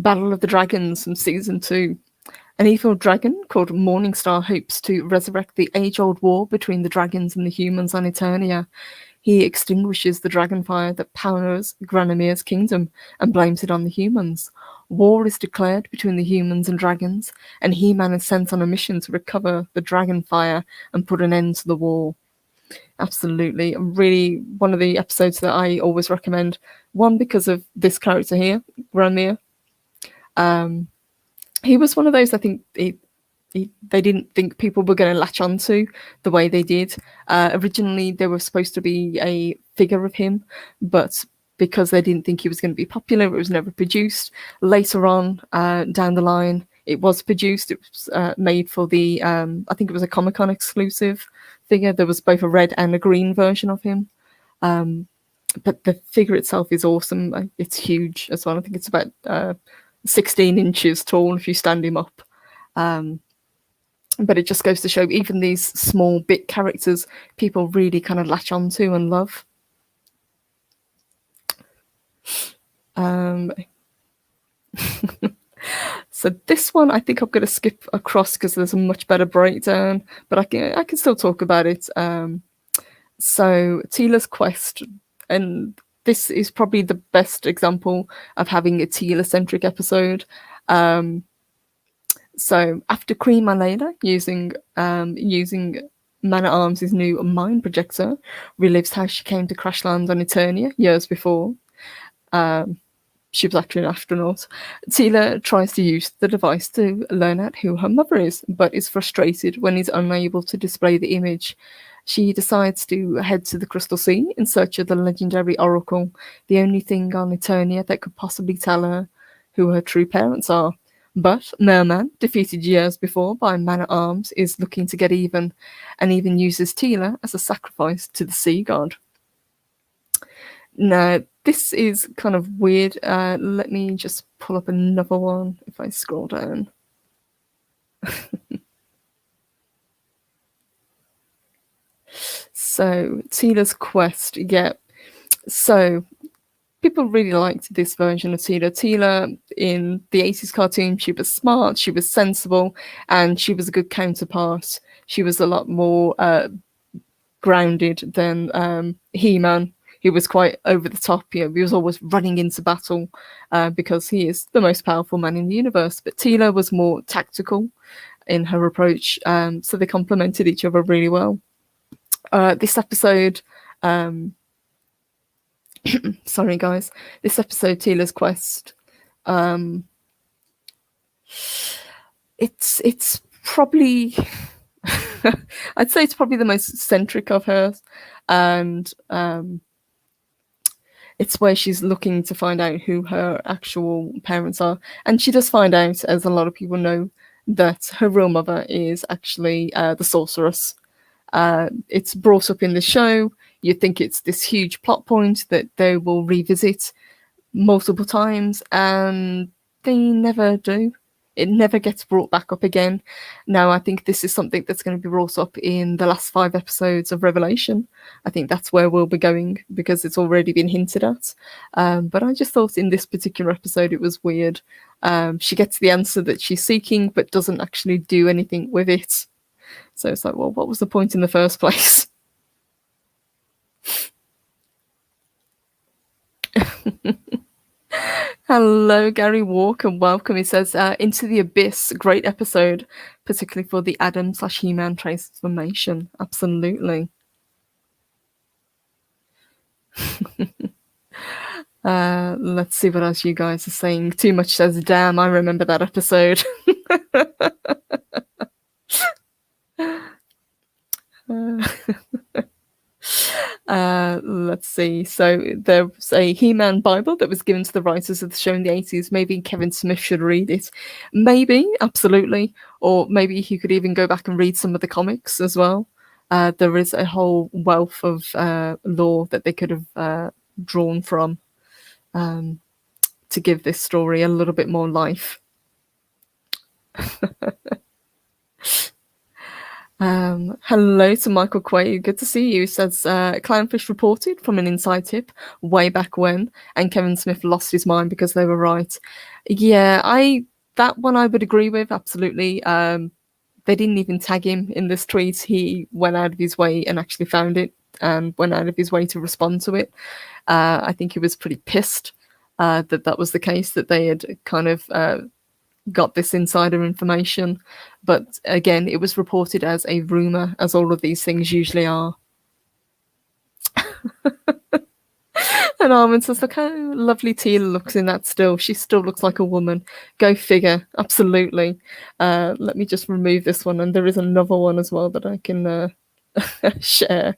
Battle of the Dragons from season 2. An evil dragon called Morningstar hopes to resurrect the age-old war between the dragons and the humans on Eternia. He extinguishes the dragon fire that powers Granomir's kingdom and blames it on the humans. War is declared between the humans and dragons, and He-Man is sent on a mission to recover the dragon fire and put an end to the war. Absolutely. Really one of the episodes that I always recommend. One, because of this character here, Granomir. He was one of those, I think, they didn't think people were going to latch onto the way they did. Originally, there was supposed to be a figure of him, but because they didn't think he was going to be popular, it was never produced. Later on, down the line, it was produced. It was made for the, I think it was a Comic-Con exclusive figure. There was both a red and a green version of him. But the figure itself is awesome. It's huge as well. I think it's about 16 inches tall if you stand him up. But it just goes to show even these small bit characters, people really kind of latch onto and love. So this one, I think I'm going to skip across because there's a much better breakdown, but I can still talk about it. So Teela's quest, and this is probably the best example of having a Teela-centric episode. So after Queen Malayla, using Man-at-Arms' new mind projector, relives how she came to crash land on Eternia years before. She was actually an astronaut. Teela tries to use the device to learn out who her mother is, but is frustrated when he's unable to display the image. She decides to head to the Crystal Sea in search of the legendary Oracle, the only thing on Eternia that could possibly tell her who her true parents are. But Merman, defeated years before by Man-at-Arms, is looking to get even, and even uses Tila as a sacrifice to the sea god. Now, this is kind of weird. Let me just pull up another one if I scroll down. So, Tila's quest, yeah. So, people really liked this version of Tila. Tila, in the 80s cartoon, she was smart, she was sensible, and she was a good counterpart. She was a lot more grounded than He-Man. He was quite over the top. He was always running into battle because he is the most powerful man in the universe. But Tila was more tactical in her approach, so they complemented each other really well. This episode, sorry guys, this episode, Tila's quest, it's probably I'd say it's probably the most centric of hers, and it's where she's looking to find out who her actual parents are. And she does find out, as a lot of people know, that her real mother is actually the sorceress. It's brought up in the show. You think it's this huge plot point that they will revisit multiple times, and they never do. It never gets brought back up again. Now, I think this is something that's going to be brought up in the last 5 episodes of Revelation. I think that's where we'll be going because it's already been hinted at. But I just thought in this particular episode it was weird. She gets the answer that she's seeking, but doesn't actually do anything with it. So it's like, well, what was the point in the first place? Hello, Gary Walker. Welcome. He says, Into the Abyss. Great episode, particularly for the Adam/He-Man transformation. Absolutely. Let's see what else you guys are saying. Too Much says, damn, I remember that episode. Let's see. So there's a He-Man Bible that was given to the writers of the show in the 80s. Maybe Kevin Smith should read it. Maybe, absolutely. Or maybe he could even go back and read some of the comics as well. There is a whole wealth of lore that they could have drawn from to give this story a little bit more life. Hello to Michael Quay. Good to see you. Says Clownfish reported from an inside tip way back when, and Kevin Smith lost his mind because they were right. Yeah, that one I would agree with absolutely. They didn't even tag him in this tweet. He went out of his way and actually found it and went out of his way to respond to it. I think he was pretty pissed that was the case, that they had kind of got this insider information. But again, it was reported as a rumor, as all of these things usually are. And Armin says, look how lovely Tila looks in that still. She still looks like a woman. Go figure. Absolutely. Let me just remove this one. And there is another one as well that I can share.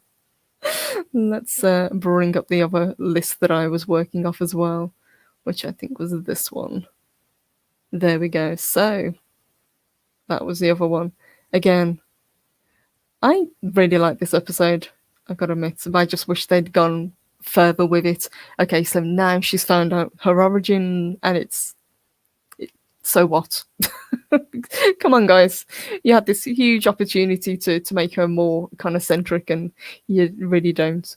Let's bring up the other list that I was working off as well, which I think was this one. There we go. So that was the other one. Again, I really like this episode, I've got to admit, but I just wish they'd gone further with it. Okay, so now she's found out her origin, and so what? Come on, guys. You had this huge opportunity to make her more kind of centric, and you really don't.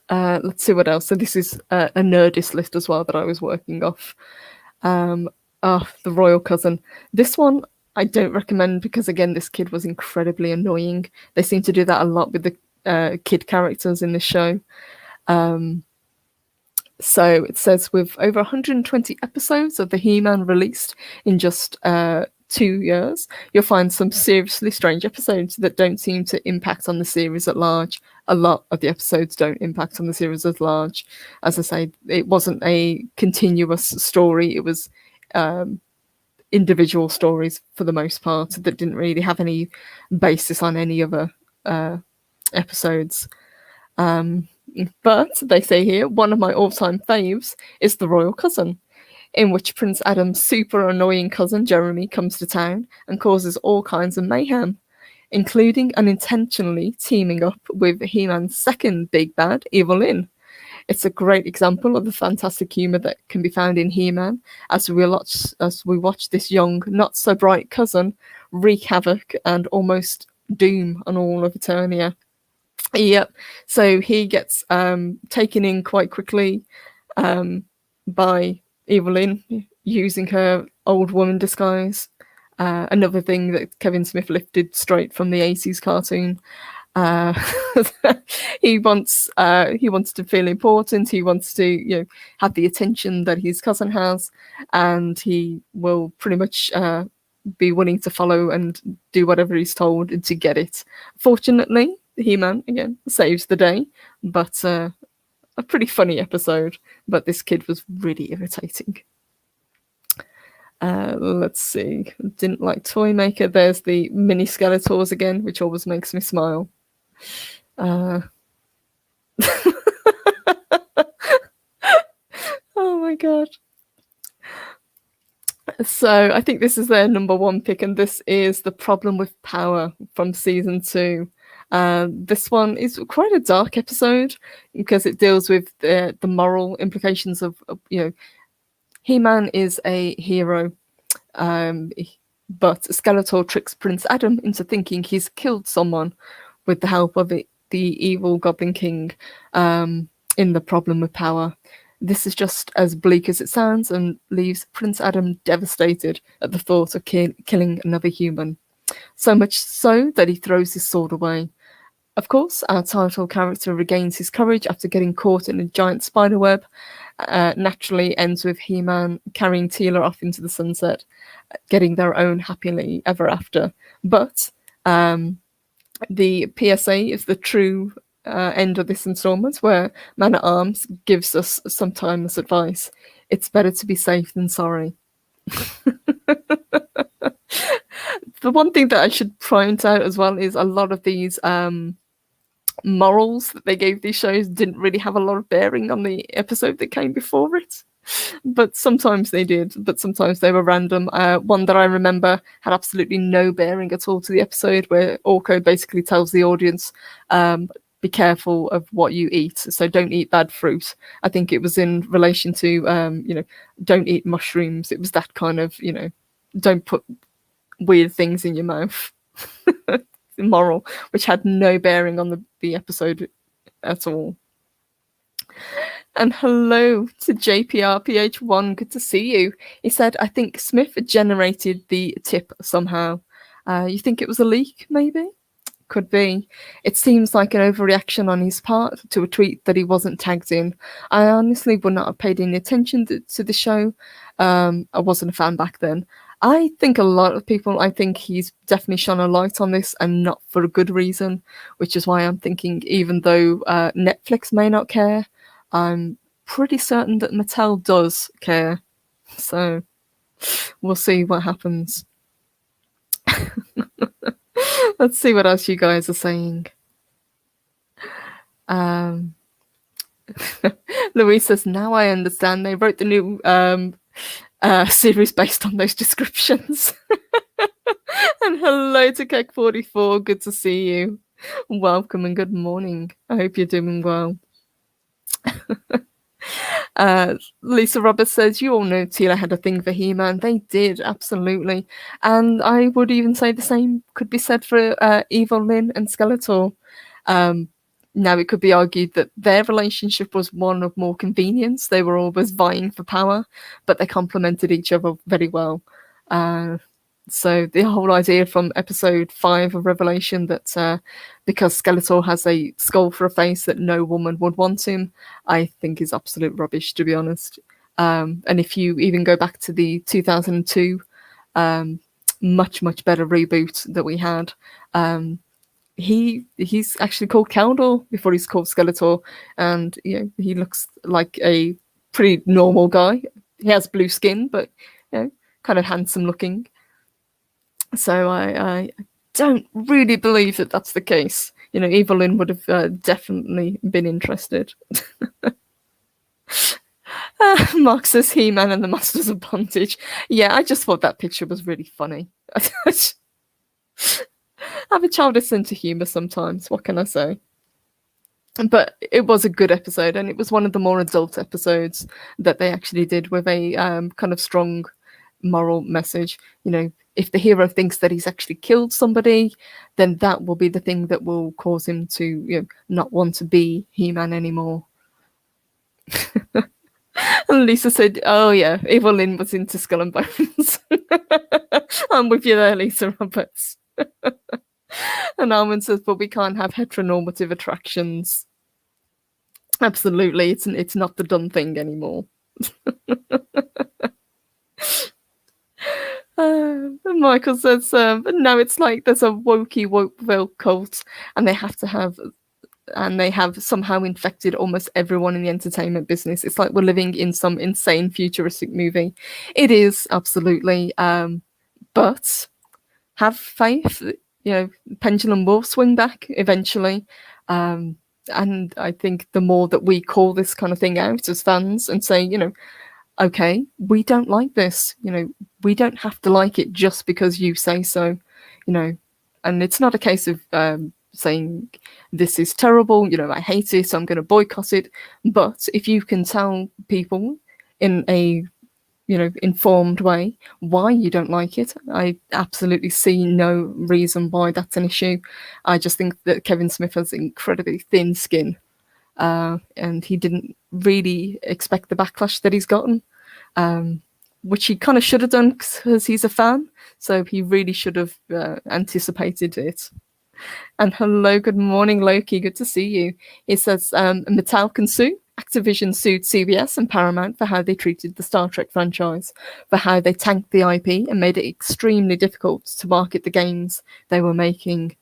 Let's see what else. So this is a Nerdist list as well that I was working off. The Royal Cousin. This one I don't recommend because, again, this kid was incredibly annoying. They seem to do that a lot with the kid characters in the show. So it says, with over 120 episodes of the He-Man released in just 2 years, you'll find some seriously strange episodes that don't seem to impact on the series at large. A lot of the episodes don't impact on the series at large. As I say, it wasn't a continuous story. It was individual stories for the most part that didn't really have any basis on any other episodes. But they say here, one of my all-time faves is The Royal Cousin. in which Prince Adam's super annoying cousin Jeremy comes to town and causes all kinds of mayhem, including unintentionally teaming up with He-Man's second big bad, Evil Lyn. It's a great example of the fantastic humour that can be found in He-Man as we watch this young, not so bright cousin wreak havoc and almost doom on all of Eternia. Yep. So he gets taken in quite quickly by Evil Lyn using her old woman disguise. Another thing that Kevin Smith lifted straight from the 80's cartoon. He wants to feel important. He wants to have the attention that his cousin has, and he will pretty much be willing to follow and do whatever he's told to get it. Fortunately, He-Man again saves the day, but a pretty funny episode. But this kid was really irritating. Let's see. Didn't like Toymaker. There's the mini Skeletors again, which always makes me smile. Oh my god. So I think this is their number one pick, and this is The Problem with Power from season 2. This one is quite a dark episode because it deals with the moral implications of He-Man is a hero, but Skeletor tricks Prince Adam into thinking he's killed someone with the help of the evil Goblin King in The Problem with Power. This is just as bleak as it sounds and leaves Prince Adam devastated at the thought of killing another human. So much so that he throws his sword away. Of course, our title character regains his courage after getting caught in a giant spiderweb. Naturally ends with He-Man carrying Teela off into the sunset, getting their own happily ever after. But the PSA is the true end of this installment, where Man-at-Arms gives us some timeless advice. It's better to be safe than sorry. The one thing that I should point out as well is a lot of these morals that they gave these shows didn't really have a lot of bearing on the episode that came before it. But sometimes they did, but sometimes they were random. One that I remember had absolutely no bearing at all to the episode, where Orko basically tells the audience, be careful of what you eat, so don't eat bad fruit. I think it was in relation to, don't eat mushrooms. It was that kind of, don't put weird things in your mouth. Moral, which had no bearing on the episode at all. And hello to JPRPH1, good to see you. He said, I think Smith generated the tip somehow. You think it was a leak, maybe? Could be. It seems like an overreaction on his part to a tweet that he wasn't tagged in. I honestly would not have paid any attention to the show. I wasn't a fan back then. I think a lot of people, I think he's definitely shone a light on this, and not for a good reason, which is why I'm thinking, even though Netflix may not care, I'm pretty certain that Mattel does care. So we'll see what happens. Let's see what else you guys are saying. Louise says, now I understand. They wrote the new series based on those descriptions. And hello to Keck44, good to see you. Welcome and good morning. I hope you're doing well. Lisa Roberts says, you all know Teela had a thing for He-Man. They did, absolutely. And I would even say the same could be said for Evil Lyn and Skeletor. Now, it could be argued that their relationship was one of more convenience. They were always vying for power, but they complemented each other very well. So the whole idea from episode 5 of Revelation that because Skeletor has a skull for a face that no woman would want him, I think is absolute rubbish, to be honest. And if you even go back to the 2002 much, much better reboot that we had, he's actually called Caldor before he's called Skeletor, and he looks like a pretty normal guy. He has blue skin, but kind of handsome looking. So I don't really believe that that's the case. Evil Lyn would have definitely been interested. Mark says He-Man and the Masters of Bondage. Yeah, I just thought that picture was really funny. I have a childish sense of humour sometimes. What can I say? But it was a good episode, and it was one of the more adult episodes that they actually did with a kind of strong moral message. You know, if the hero thinks that he's actually killed somebody, then that will be the thing that will cause him to, you know, not want to be He-Man anymore. And Lisa said, "Oh yeah, Evil Lynn was into Skull and Bones." I'm with you there, Lisa Roberts. And Armin says, "But we can't have heteronormative attractions." Absolutely, it's not the done thing anymore. Michael says, "But no, it's like there's a wokeville cult, and they have somehow infected almost everyone in the entertainment business. It's like we're living in some insane futuristic movie." It is, absolutely. But have faith, you know, pendulum will swing back eventually. And I think the more that we call this kind of thing out as fans and say, you know, okay, we don't like this, you know, we don't have to like it just because you say so, you know. And it's not a case of saying this is terrible, you know, I hate it, so I'm going to boycott it. But if you can tell people in a, you know, informed way why you don't like it, I absolutely see no reason why that's an issue. I just think that Kevin Smith has incredibly thin skin, and he didn't really expect the backlash that he's gotten, which he kind of should have done because he's a fan, so he really should have anticipated it. And hello, good morning, Loki. Good to see you. It says Mattel can sue. Activision sued CBS and Paramount for how they treated the Star Trek franchise, for how they tanked the IP and made it extremely difficult to market the games they were making.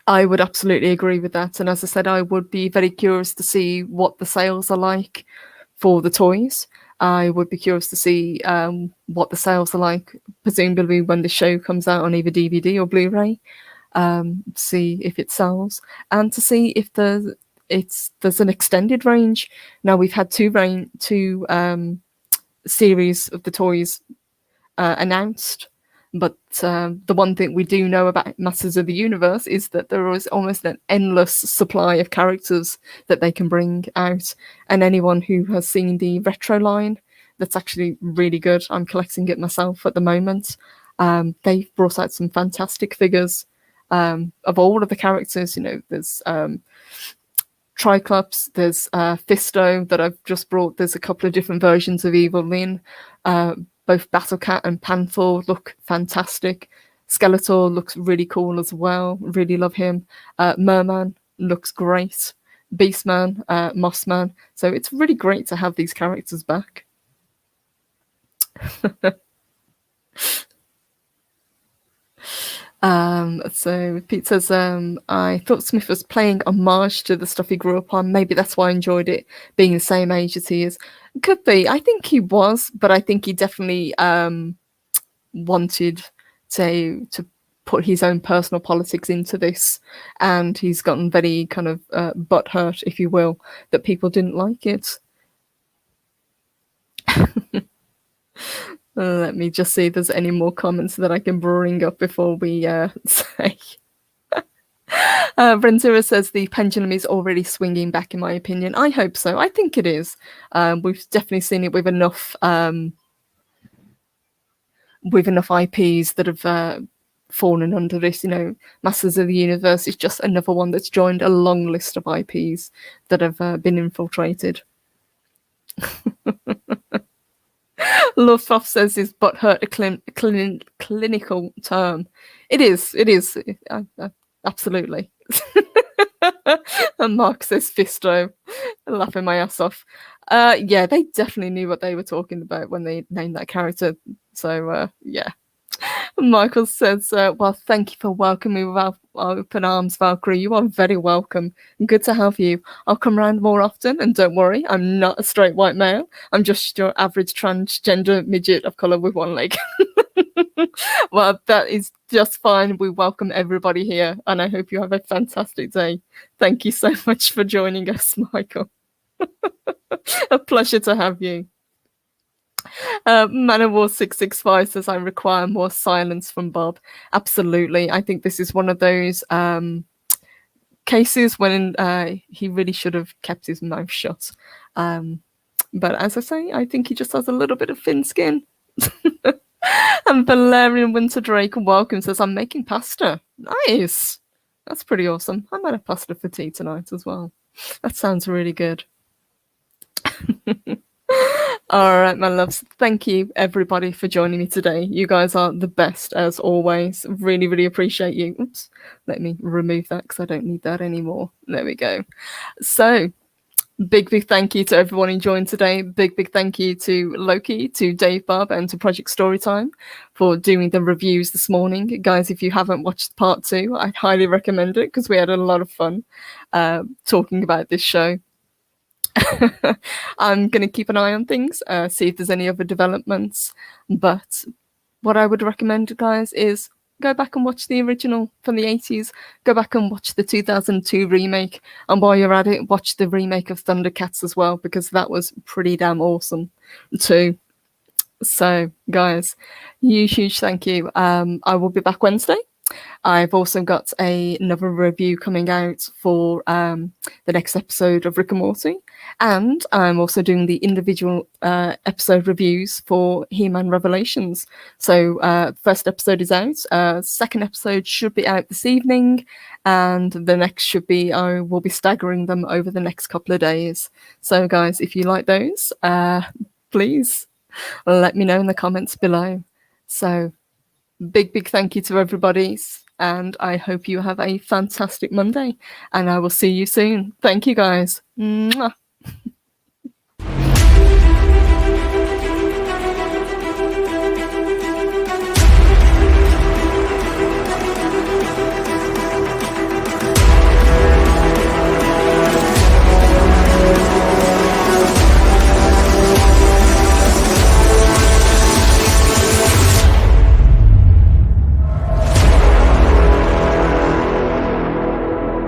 I would absolutely agree with that. And as I said, I would be very curious to see what the sales are like for the toys. I would be curious to see what the sales are like, presumably when the show comes out on either DVD or Blu-ray. See if it sells, and to see if there's an extended range. Now we've had two series of the toys announced, but the one thing we do know about Masters of the Universe is that there is almost an endless supply of characters that they can bring out, and anyone who has seen the retro line, that's actually really good. I'm collecting it myself at the moment. They've brought out some fantastic figures of all of the characters. You know, there's Triclops, there's Fisto that I've just brought. There's a couple of different versions of Evil Lynn. Both Battlecat and Panther look fantastic. Skeletor looks really cool as well. Really love him. Merman looks great. Beastman, Mossman. So it's really great to have these characters back. So Pete says, I thought Smith was playing homage to the stuff he grew up on. Maybe that's why I enjoyed it, being the same age as he is. Could be. I think he was, but I think he definitely wanted to put his own personal politics into this, and he's gotten very kind of butthurt, if you will, that people didn't like it. Let me just see if there's any more comments that I can bring up before we say. Brenzura says the pendulum is already swinging back, in my opinion. I hope so. I think it is. We've definitely seen it with enough IPs that have fallen under this. You know, Masters of the Universe is just another one that's joined a long list of IPs that have been infiltrated. Lovesoft says is butthurt a clinical term. It is. Absolutely. And Mark says Fisto. Laughing my ass off. Yeah, they definitely knew what they were talking about when they named that character. So, yeah. Michael says, well, thank you for welcoming me with our open arms, Valkyrie. You are very welcome. Good to have you. I'll come round more often, and don't worry, I'm not a straight white male. I'm just your average transgender midget of colour with one leg. Well, that is just fine. We welcome everybody here, and I hope you have a fantastic day. Thank you so much for joining us, Michael. A pleasure to have you. Manowar 665 says, I require more silence from Bob. Absolutely. I think this is one of those cases when he really should have kept his mouth shut. But as I say, I think he just has a little bit of thin skin. And Valerian Winter Drake, welcome, says, I'm making pasta. Nice. That's pretty awesome. I might have pasta for tea tonight as well. That sounds really good. All right, my loves. Thank you, everybody, for joining me today. You guys are the best, as always. Really, really appreciate you. Oops. Let me remove that because I don't need that anymore. There we go. So, big thank you to everyone who joined today. Big thank you to Loki, to Dave Barb, and to Project Storytime for doing the reviews this morning. Guys, if you haven't watched part 2, I highly recommend it because we had a lot of fun talking about this show. I'm going to keep an eye on things, see if there's any other developments. But what I would recommend, guys, is go back and watch the original from the 80s. Go back and watch the 2002 remake. And while you're at it, watch the remake of Thundercats as well, because that was pretty damn awesome too. So, guys, huge thank you. I will be back Wednesday. I've also got another review coming out for the next episode of Rick and Morty. And I'm also doing the individual episode reviews for He-Man Revelations. So first episode is out. Second episode should be out this evening. And the next should be, I will be staggering them over the next couple of days. So guys, if you like those, please let me know in the comments below. So big thank you to everybody, and I hope you have a fantastic Monday, and I will see you soon. Thank you, guys. Mwah.